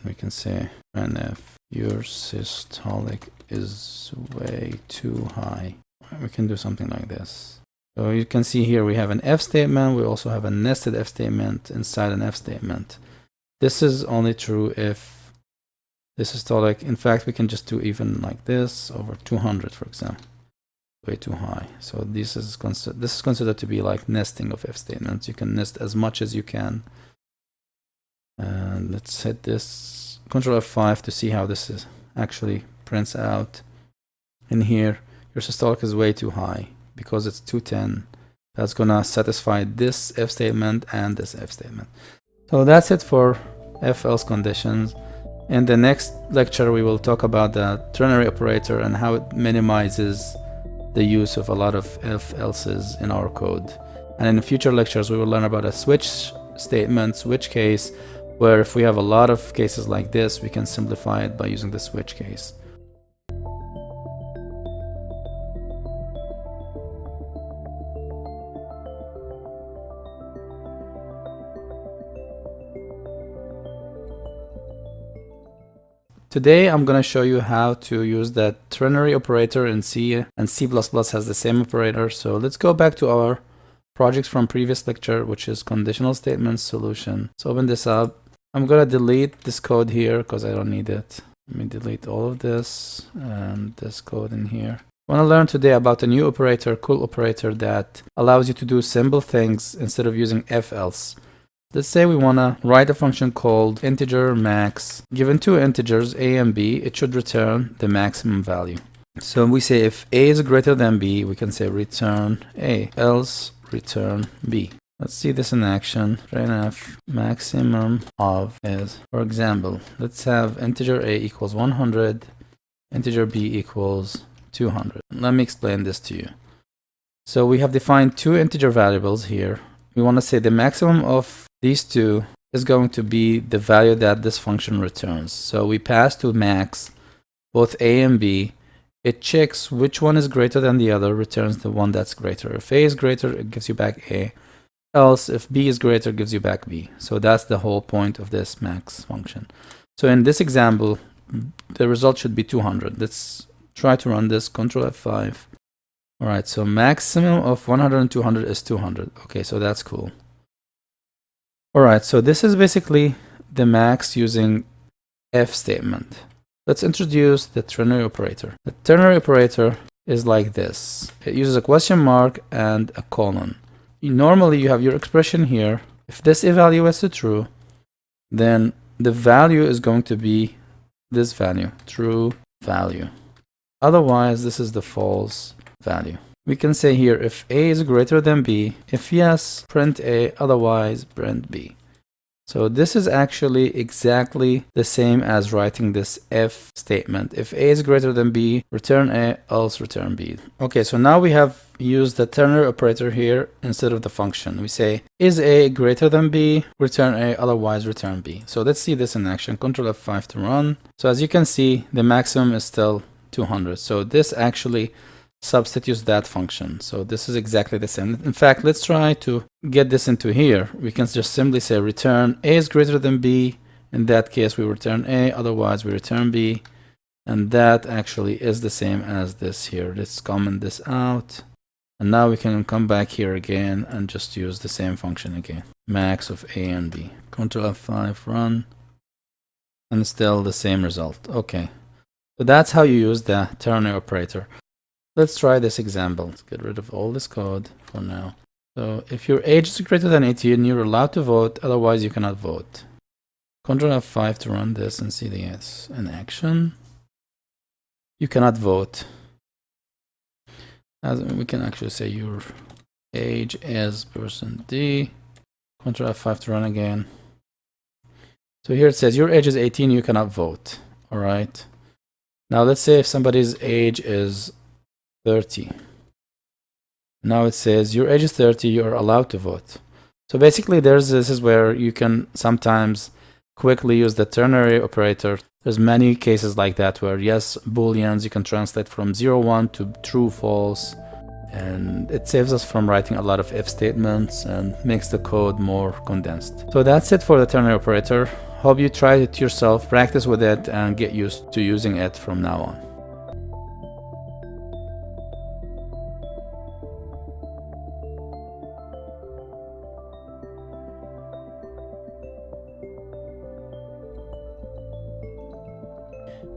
we can say, and if your systolic is way too high, we can do something like this. So you can see here we have an if statement. We also have a nested if statement inside an if statement. This is only true if this systolic, in fact, we can just do even like this over 200, for example. Way too high. So this is considered to be like nesting of if statements. You can nest as much as you can. And let's hit this Control F5 to see how this is actually prints out. In here, your systolic is way too high because it's 210. That's gonna satisfy this if statement and this if statement. So that's it for if-else conditions. In the next lecture, we will talk about the ternary operator and how it minimizes the use of a lot of if-elses in our code. And in future lectures, we will learn about a switch statement, switch case, where if we have a lot of cases like this, we can simplify it by using the switch case. Today I'm going to show you how to use that ternary operator in C, and C++ has the same operator. So let's go back to our project from previous lecture, which is conditional statements solution. So open this up. I'm going to delete this code here because I don't need it. Let me delete all of this and this code in here. I want to learn today about a new operator, cool operator that allows you to do simple things instead of using if else. Let's say we want to write a function called integer max. Given two integers a and b, it should return the maximum value. So we say if a is greater than b, we can say return a, else return b. Let's see this in action. Printf maximum of is, for example, let's have integer a equals 100, integer b equals 200. Let me explain this to you. So we have defined two integer variables here. We want to say the maximum of these two is going to be the value that this function returns. So we pass to max both a and b. It checks which one is greater than the other, returns the one that's greater. If a is greater, it gives you back a. Else, if b is greater, it gives you back b. So that's the whole point of this max function. So in this example, the result should be 200. Let's try to run this. Control F5. All right, so maximum of 100 and 200 is 200. Okay, so that's cool. All right, so this is basically the max using if statement. Let's introduce the ternary operator. The ternary operator is like this. It uses a question mark and a colon. Normally, you have your expression here. If this evaluates to true, then the value is going to be this value, true value. Otherwise, this is the false value. We can say here if a is greater than b, if yes, print a, otherwise print b. So this is actually exactly the same as writing this if statement. If a is greater than b, return a, else return b. Okay, so now we have used the ternary operator here instead of the function. We say is a greater than b, return a, otherwise return b. So let's see this in action. Control F5 to run. So as you can see, the maximum is still 200. So this actually substitutes that function. So this is exactly the same. In fact, let's try to get this into here. We can just simply say return a is greater than b. In that case, we return a, otherwise we return b. And that actually is the same as this here. Let's comment this out. And now we can come back here again and just use the same function again. Max of a and b. Control F5, run. And still the same result. Okay. So that's how you use the ternary operator. Let's try this example. Let's get rid of all this code for now. So if your age is greater than 18, you're allowed to vote. Otherwise, you cannot vote. Control F5 to run this and see the yes in action. You cannot vote. As we can actually say your age is person D. Control F5 to run again. So here it says your age is 18, you cannot vote. All right. Now let's say if somebody's age is 30. Now it says your age is 30, you're allowed to vote. So basically this is where you can sometimes quickly use the ternary operator. There's many cases like that where yes, booleans you can translate from 0, 1 to true, false, and it saves us from writing a lot of if statements and makes the code more condensed. So that's it for the ternary operator. Hope you try it yourself, practice with it, and get used to using it from now on.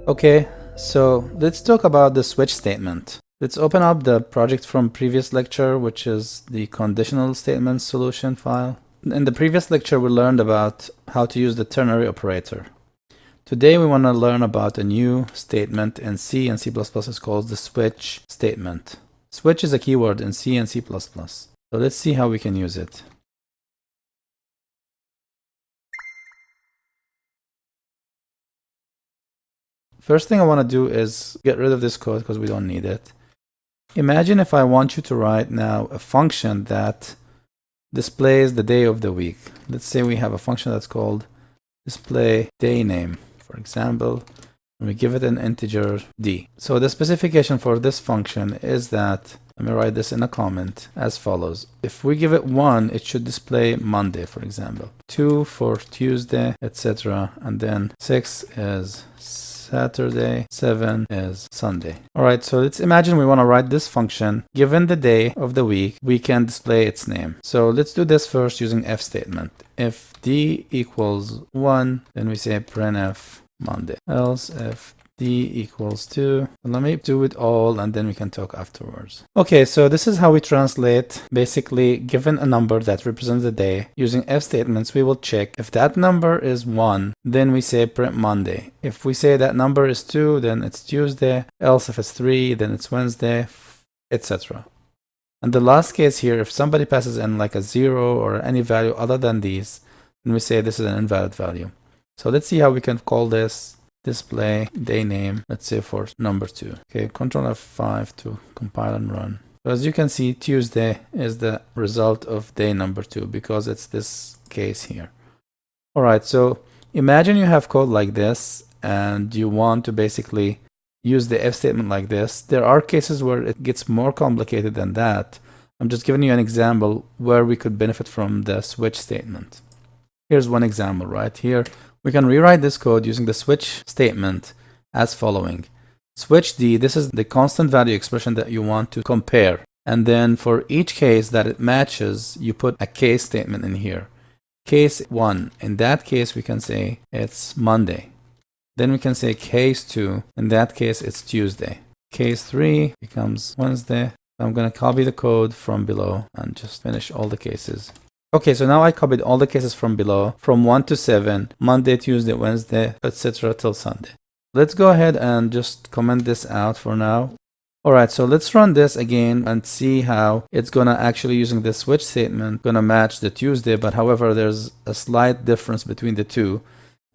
Okay, so let's talk about the switch statement. Let's open up the project from previous lecture, which is the conditional statements solution file. In the previous lecture, we learned about how to use the ternary operator. Today, we want to learn about a new statement in C and C++. It's called the switch statement. Switch is a keyword in C and C++. So let's see how we can use it. First thing I want to do is get rid of this code because we don't need it. Imagine if I want you to write now a function that displays the day of the week. Let's say we have a function that's called display day name, for example, and we give it an integer d. So the specification for this function is that, let me write this in a comment as follows. If we give it 1, it should display Monday, for example. 2 for Tuesday, etc. And then 6 is Saturday, 7 is Sunday. All right, so let's imagine we want to write this function. Given the day of the week, we can display its name. So let's do this first using if statement. If d equals 1, then we say printf Monday. Else if d equals 2. Let me do it all and then we can talk afterwards. Okay, so this is how we translate. Basically, given a number that represents the day, using if statements, we will check if that number is 1, then we say print Monday. If we say that number is 2, then it's Tuesday. Else if it's 3, then it's Wednesday, etc. And the last case here, if somebody passes in like a 0 or any value other than these, then we say this is an invalid value. So let's see how we can call this display day name, let's say for number 2. Okay, Control F5 to compile and run. So as you can see, Tuesday is the result of day number 2 because it's this case here. All right, so imagine you have code like this and you want to basically use the if statement like this. There are cases where it gets more complicated than that. I'm just giving you an example where we could benefit from the switch statement. Here's one example right here. We can rewrite this code using the switch statement as following. Switch d, this is the constant value expression that you want to compare. And then for each case that it matches, you put a case statement in here. Case 1, in that case, we can say it's Monday. Then we can say case 2, in that case, it's Tuesday. Case 3 becomes Wednesday. I'm going to copy the code from below and just finish all the cases. Okay, so now I copied all the cases from below, from 1 to 7, Monday, Tuesday, Wednesday, etc. till Sunday. Let's go ahead and just comment this out for now. All right, so let's run this again and see how it's gonna actually, using the switch statement, gonna match the Tuesday, but however, there's a slight difference between the two.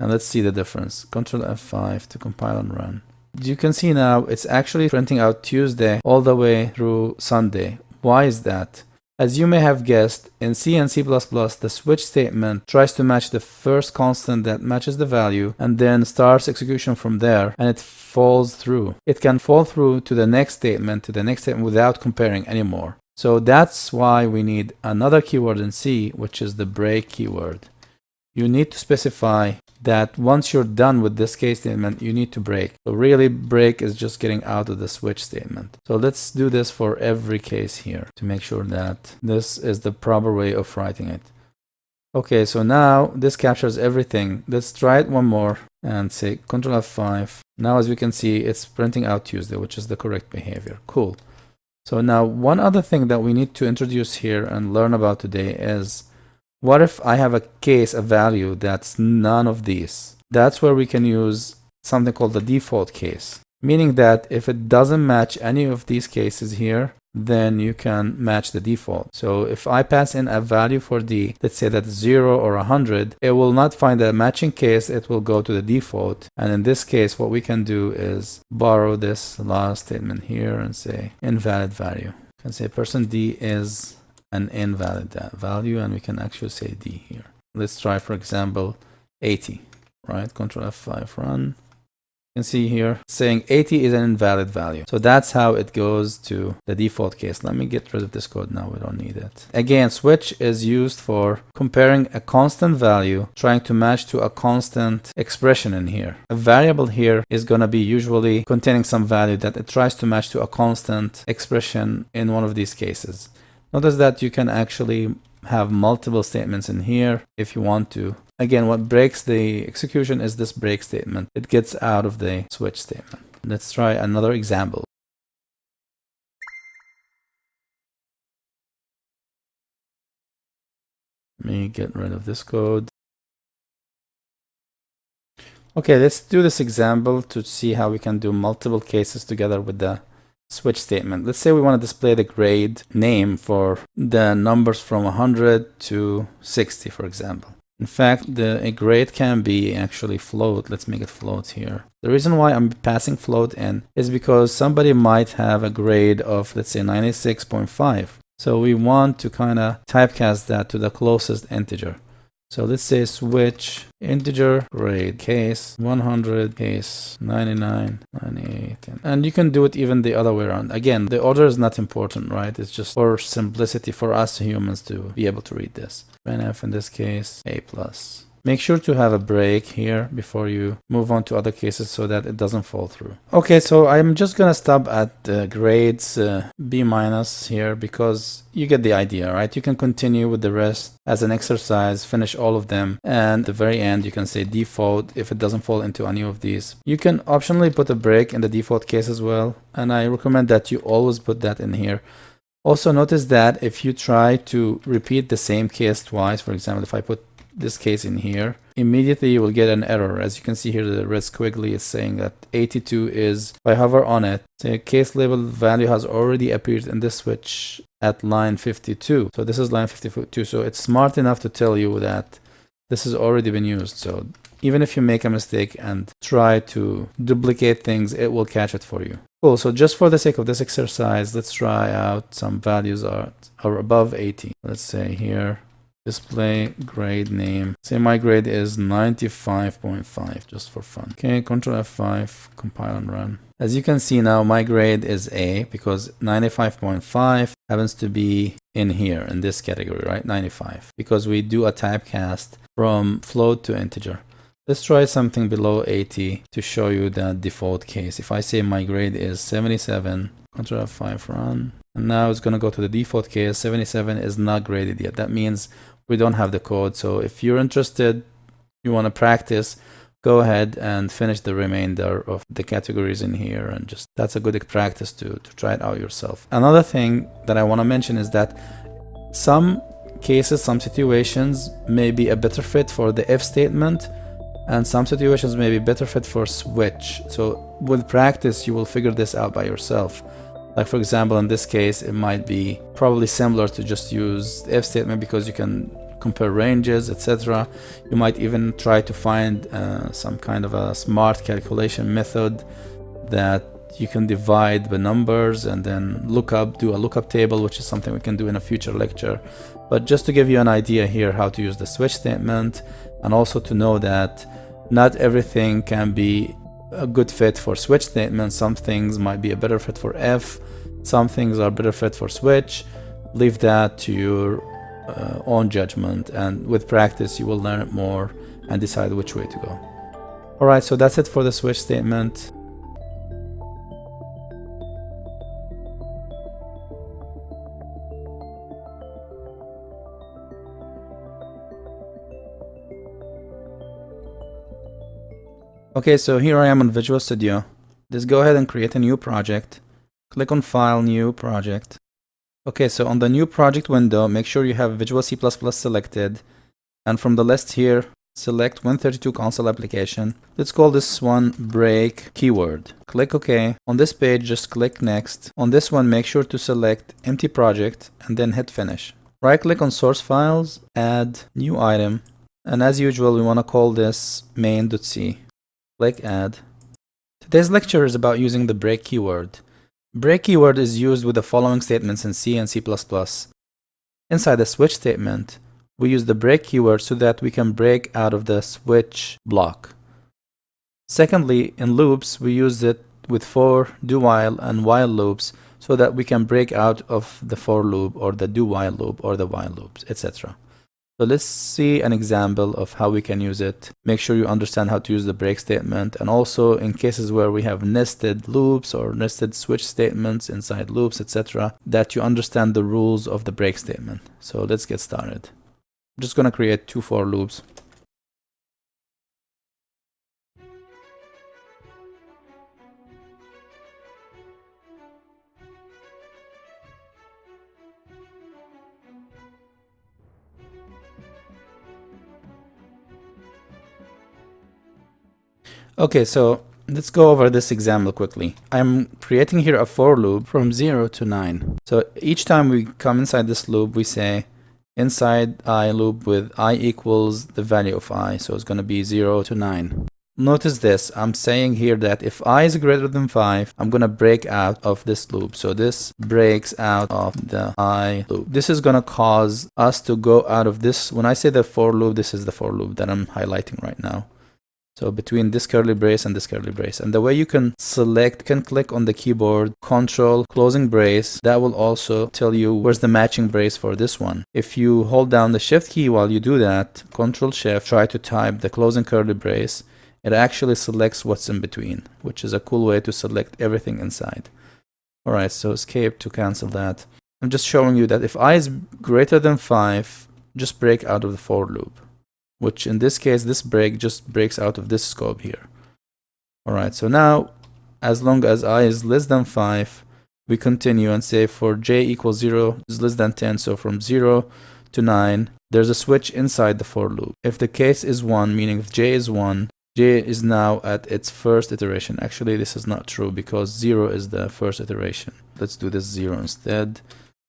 And let's see the difference. Control F5 to compile and run. You can see now it's actually printing out Tuesday all the way through Sunday. Why is that? As you may have guessed, in C and C++, the switch statement tries to match the first constant that matches the value and then starts execution from there, and it falls through. It can fall through to the next statement, without comparing anymore. So that's why we need another keyword in C, which is the break keyword. You need to specify that once you're done with this case statement, you need to break. So really, break is just getting out of the switch statement. So let's do this for every case here to make sure that this is the proper way of writing it. Okay, so now this captures everything. Let's try it one more and say Control F5. Now, as we can see, it's printing out Tuesday, which is the correct behavior. Cool. So now one other thing that we need to introduce here and learn about today is, what if I have a case, a value that's none of these? That's where we can use something called the default case, meaning that if it doesn't match any of these cases here, then you can match the default. So if I pass in a value for d, let's say that's 0 or 100, it will not find a matching case, it will go to the default. And in this case, what we can do is borrow this last statement here and say invalid value. You can say person d is an invalid value, and we can actually say d here. Let's try, for example, 80, right? Control F5, run. You can see here saying 80 is an invalid value. So that's how it goes to the default case. Let me get rid of this code now. We don't need it. Again, switch is used for comparing a constant value, trying to match to a constant expression in here. A variable here is going to be usually containing some value that it tries to match to a constant expression in one of these cases. Notice that you can actually have multiple statements in here if you want to. Again, what breaks the execution is this break statement. It gets out of the switch statement. Let's try another example. Let me get rid of this code. Okay, let's do this example to see how we can do multiple cases together with the switch statement. Let's say we want to display the grade name for the numbers from 100 to 60, for example. In fact, a grade can be actually float. Let's make it float here. The reason why I'm passing float in is because somebody might have a grade of, let's say, 96.5. So we want to kind of typecast that to the closest integer. So let's say switch integer grade case 100, case 99, 98. And you can do it even the other way around. Again, the order is not important, right? It's just for simplicity for us humans to be able to read this. printf in this case, A+. Make sure to have a break here before you move on to other cases so that it doesn't fall through. Okay, so I'm just gonna stop at grades B- here because you get the idea, right? You can continue with the rest as an exercise, finish all of them, and at the very end you can say default if it doesn't fall into any of these. You can optionally put a break in the default case as well, and I recommend that you always put that in here. Also notice that if you try to repeat the same case twice, for example, if I put this case in here, immediately you will get an error. As you can see here, the red squiggly is saying that 82 is, if I hover on it, the case label value has already appeared in this switch at line 52. So this is line 52. So it's smart enough to tell you that this has already been used. So even if you make a mistake and try to duplicate things, it will catch it for you. Cool. So just for the sake of this exercise, let's try out some values are above 80. Let's say here, display grade name. Say my grade is 95.5 just for fun. Okay, Control F5, compile and run. As you can see now, my grade is A because 95.5 happens to be in here in this category, right? 95, because we do a typecast from float to integer. Let's try something below 80 to show you the default case. If I say my grade is 77, Control F5, run. And now it's going to go to the default case. 77 is not graded yet. That means we don't have the code. So if you're interested, you want to practice, go ahead and finish the remainder of the categories in here, and just that's a good practice to try it out yourself. Another thing that I want to mention is that some cases, some situations may be a better fit for the if statement, and some situations may be better fit for switch. So with practice, you will figure this out by yourself. Like for example, in this case, it might be probably similar to just use the if statement because you can compare ranges, etc. You might even try to find some kind of a smart calculation method that you can divide the numbers and then do a lookup table, which is something we can do in a future lecture. But just to give you an idea here how to use the switch statement, and also to know that not everything can be a good fit for switch statements. Some things might be a better fit for if, some things are better fit for switch. Leave that to your own judgment, and with practice you will learn it more and decide which way to go. Alright, so that's it for the switch statement. Okay, so here I am on Visual Studio. Just go ahead and create a new project. Click on File, New Project. Okay, so on the New Project window, make sure you have Visual C++ selected. And from the list here, select Win32 console application. Let's call this one Break Keyword. Click OK. On this page, just click Next. On this one, make sure to select Empty Project and then hit Finish. Right-click on Source Files, Add New Item. And as usual, we want to call this main.c. Click Add. Today's lecture is about using the break keyword. Break keyword is used with the following statements in C and C++. Inside the switch statement, we use the break keyword so that we can break out of the switch block. Secondly, in loops, we use it with for, do while, and while loops so that we can break out of the for loop or the do while loop or the while loops, etc. So let's see an example of how we can use it. Make sure you understand how to use the break statement, and also in cases where we have nested loops or nested switch statements inside loops, etc., that you understand the rules of the break statement. So let's get started. I'm just going to create 2 for loops. Okay, so let's go over this example quickly. I'm creating here a for loop from 0 to 9. So each time we come inside this loop, we say inside I loop with I equals the value of I. So it's going to be 0 to 9. Notice this. I'm saying here that if I is greater than 5, I'm going to break out of this loop. So this breaks out of the I loop. This is going to cause us to go out of this. When I say the for loop, this is the for loop that I'm highlighting right now. So between this curly brace and this curly brace. And the way you can select, can click on the keyboard, Control, closing brace. That will also tell you where's the matching brace for this one. If you hold down the Shift key while you do that, Control Shift, try to type the closing curly brace, it actually selects what's in between, which is a cool way to select everything inside. Alright, so escape to cancel that. I'm just showing you that if I is greater than 5, just break out of the for loop. Which in this case, this break just breaks out of this scope here. Alright, so now, as long as I is less than 5, we continue and say for j equals 0 is less than 10, so from 0 to 9, there's a switch inside the for loop. If the case is 1, meaning if j is 1, j is now at its first iteration. Actually, this is not true because 0 is the first iteration. Let's do this 0 instead.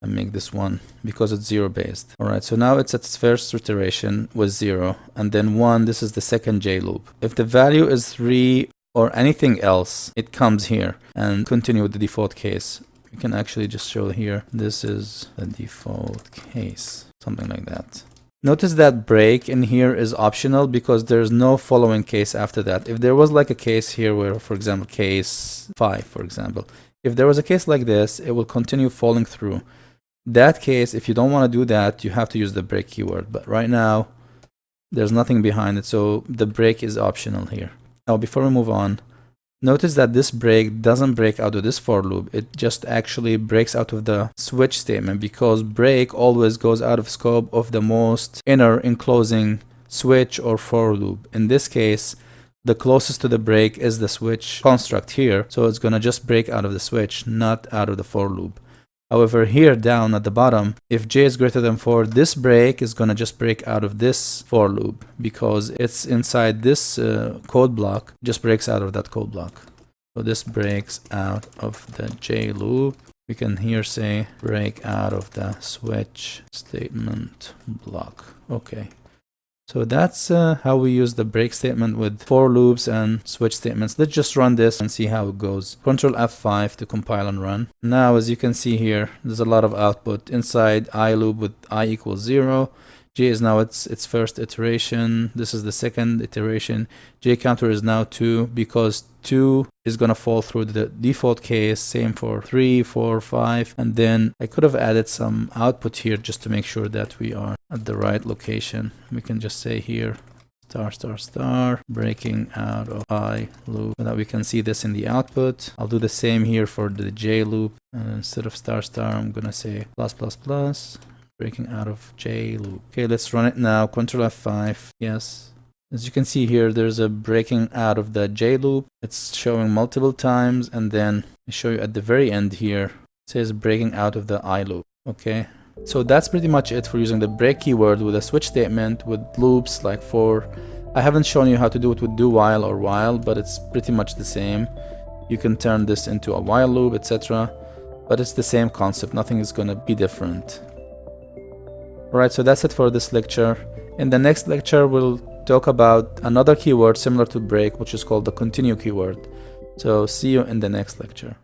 And make this 1 because it's 0 based. Alright, so now it's at its first iteration with 0, and then 1, this is the second j loop. If the value is 3 or anything else, it comes here and continue with the default case. We can actually just show here, this is the default case, something like that. Notice that break in here is optional because there's no following case after that. If there was like a case here where, for example, case 5, for example, if there was a case like this, it will continue falling through. That case, if you don't want to do that, you have to use the break keyword. But right now, there's nothing behind it, so the break is optional here. Now, before we move on, notice that this break doesn't break out of this for loop. It just actually breaks out of the switch statement because break always goes out of scope of the most inner enclosing switch or for loop. In this case, the closest to the break is the switch construct here, so it's going to just break out of the switch, not out of the for loop. However, here down at the bottom, if j is greater than 4, this break is going to just break out of this for loop because it's inside this code block, just breaks out of that code block. So this breaks out of the j loop. We can here say break out of the switch statement block. Okay. So that's how we use the break statement with for loops and switch statements. Let's just run this and see how it goes. Control F5 to compile and run. Now, as you can see here, there's a lot of output inside I loop with I equals 0. J is now its first iteration. This is the second iteration. J counter is now 2 because 2 is going to fall through the default case. Same for 3, 4, 5. And then I could have added some output here just to make sure that we are at the right location. We can just say here star star star breaking out of I loop so that we can see this in the output. I'll do the same here for the J loop. Instead of star star, I'm going to say plus plus plus. Breaking out of J loop. Okay, let's run it now. Control F5. Yes. As you can see here, there's a breaking out of the J loop. It's showing multiple times, and then I show you at the very end here. It says breaking out of the I loop. Okay. So that's pretty much it for using the break keyword with a switch statement with loops like for. I haven't shown you how to do it with do while or while, but it's pretty much the same. You can turn this into a while loop, etc. But it's the same concept. Nothing is going to be different. Alright, so that's it for this lecture. In the next lecture, we'll talk about another keyword similar to break, which is called the continue keyword. So see you in the next lecture.